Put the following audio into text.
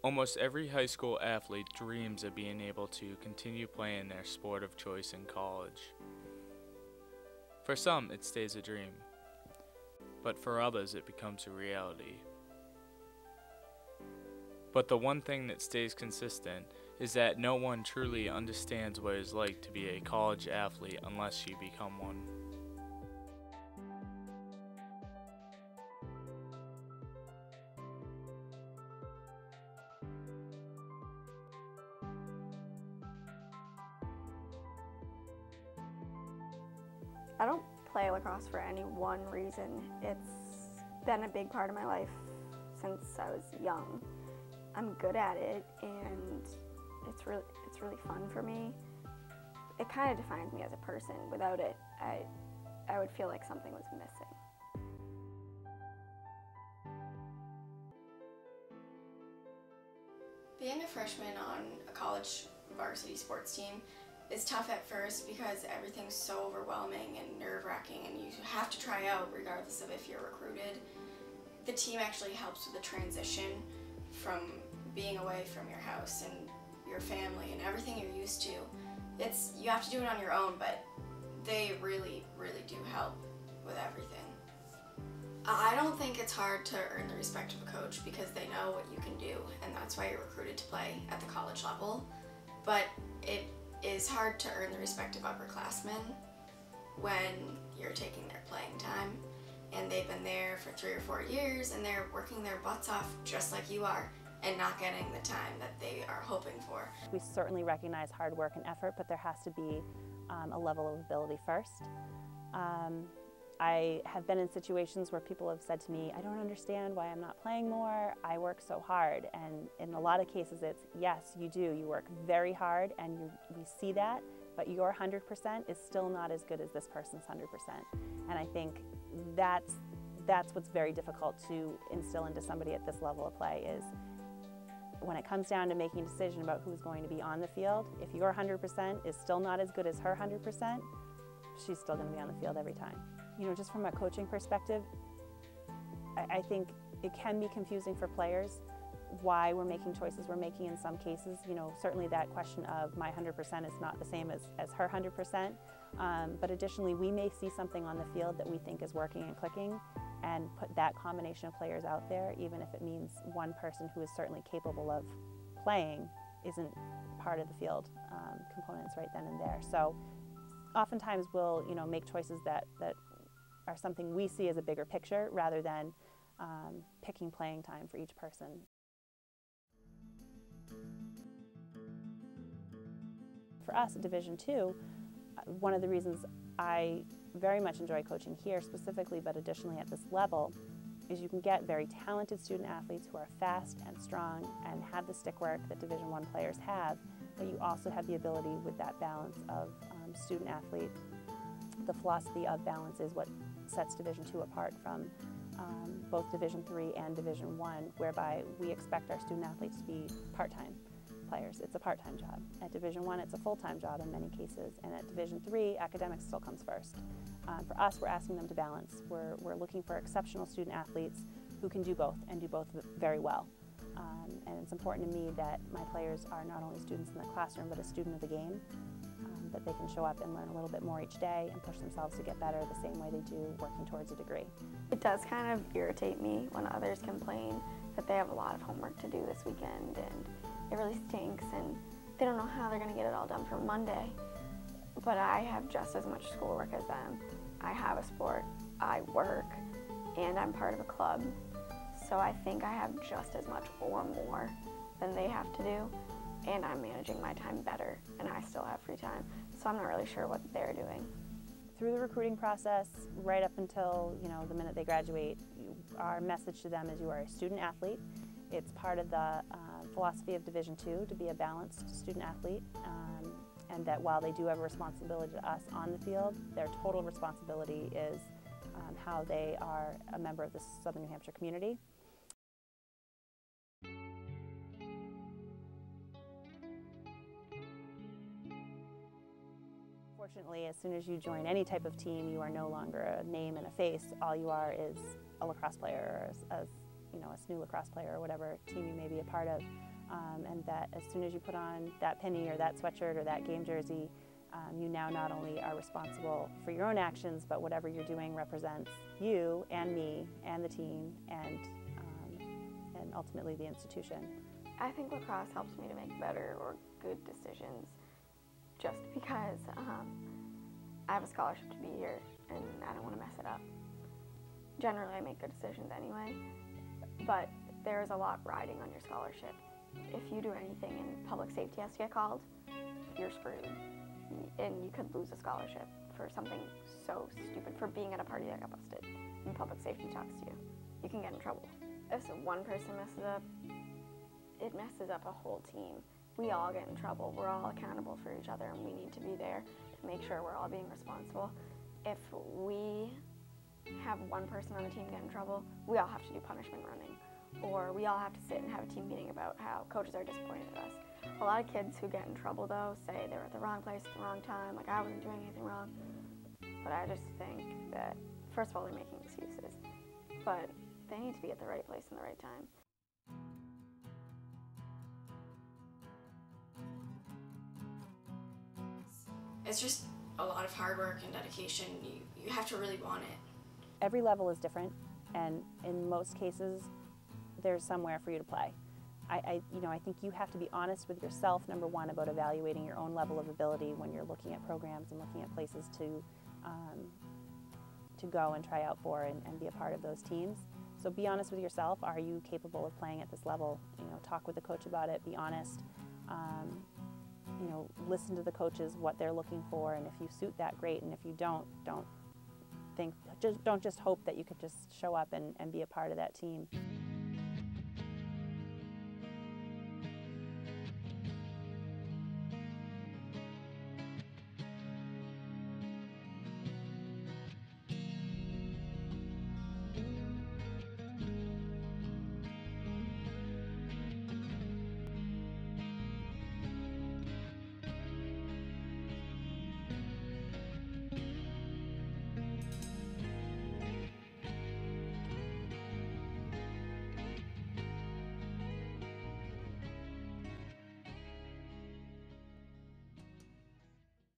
Almost every high school athlete dreams of being able to continue playing their sport of choice in college. For some, it stays a dream, but for others, it becomes a reality. But the one thing that stays consistent is that no one truly understands what it's like to be a college athlete unless you become one. I don't play lacrosse for any one reason. It's been a big part of my life since I was young. I'm good at it, and it's really fun for me. It kind of defines me as a person. Without it, I would feel like something was missing. Being a freshman on a college varsity sports team is tough at first because everything's so overwhelming and nerve-wracking, and you have to try out regardless of if you're recruited. The team actually helps with the transition from being away from your house and your family and everything you're used to. You have to do it on your own, but they really, really do help with everything. I don't think it's hard to earn the respect of a coach because they know what you can do, and that's why you're recruited to play at the college level. But it is hard to earn the respect of upperclassmen when you're taking their playing time, and they've been there for 3 or 4 years and they're working their butts off just like you are and not getting the time that they are hoping for. We certainly recognize hard work and effort, but there has to be a level of ability first. I have been in situations where people have said to me, I don't understand why I'm not playing more, I work so hard. And in a lot of cases it's, yes, you do, you work very hard and we see that, but your 100% is still not as good as this person's 100%. And I think that's what's very difficult to instill into somebody at this level of play is when it comes down to making a decision about who's going to be on the field, if your 100% is still not as good as her 100%, she's still going to be on the field every time. You know, just from a coaching perspective, I think it can be confusing for players why we're making choices we're making in some cases. You know, certainly that question of my 100% is not the same as her 100%, but additionally we may see something on the field that we think is working and clicking and put that combination of players out there, even if it means one person who is certainly capable of playing isn't part of the field components right then and there. So oftentimes we'll, you know, make choices that are something we see as a bigger picture rather than picking playing time for each person. For us at Division II, one of the reasons I very much enjoy coaching here specifically, but additionally at this level, is you can get very talented student athletes who are fast and strong and have the stick work that Division I players have, but you also have the ability with that balance of student athlete. The philosophy of balance is what sets Division II apart from both Division III and Division I, whereby we expect our student athletes to be part-time players. It's a part-time job. At Division I, it's a full-time job in many cases, and at Division III, academics still comes first. For us, we're asking them to balance. We're looking for exceptional student athletes who can do both and do both very well. And it's important to me that my players are not only students in the classroom, but a student of the game, that they can show up and learn a little bit more each day and push themselves to get better the same way they do working towards a degree. It does kind of irritate me when others complain that they have a lot of homework to do this weekend and it really stinks and they don't know how they're going to get it all done for Monday. But I have just as much schoolwork as them. I have a sport, I work, and I'm part of a club. So I think I have just as much or more than they have to do, and I'm managing my time better, and I still have free time. So I'm not really sure what they're doing. Through the recruiting process, right up until the minute they graduate, our message to them is you are a student athlete. It's part of the philosophy of Division II to be a balanced student athlete, and that while they do have a responsibility to us on the field, their total responsibility is how they are a member of the Southern New Hampshire community. Fortunately, as soon as you join any type of team, you are no longer a name and a face. All you are is a lacrosse player, or as a new lacrosse player or whatever team you may be a part of, and that as soon as you put on that penny or that sweatshirt or that game jersey, you now not only are responsible for your own actions, but whatever you're doing represents you and me and the team and ultimately the institution. I think lacrosse helps me to make better or good decisions just because I have a scholarship to be here and I don't want to mess it up. Generally, I make good decisions anyway, but there's a lot riding on your scholarship. If you do anything and public safety has to get called, you're screwed. And you could lose a scholarship for something so stupid, for being at a party that got busted, and public safety talks to you. You can get in trouble. If one person messes up, it messes up a whole team. We all get in trouble. We're all accountable for each other, and we need to be there to make sure we're all being responsible. If we have one person on the team get in trouble, we all have to do punishment running, or we all have to sit and have a team meeting about how coaches are disappointed at us. A lot of kids who get in trouble, though, say they were at the wrong place at the wrong time, like I wasn't doing anything wrong. But I just think that, first of all, they're making excuses, but they need to be at the right place in the right time. It's just a lot of hard work and dedication. You have to really want it. Every level is different, and in most cases, there's somewhere for you to play. I think you have to be honest with yourself, number one, about evaluating your own level of ability when you're looking at programs and looking at places to go and try out for and be a part of those teams. So be honest with yourself. Are you capable of playing at this level? Talk with the coach about it. Be honest. Listen to the coaches, what they're looking for, and if you suit that, great. And if you don't just hope that you could just show up and be a part of that team.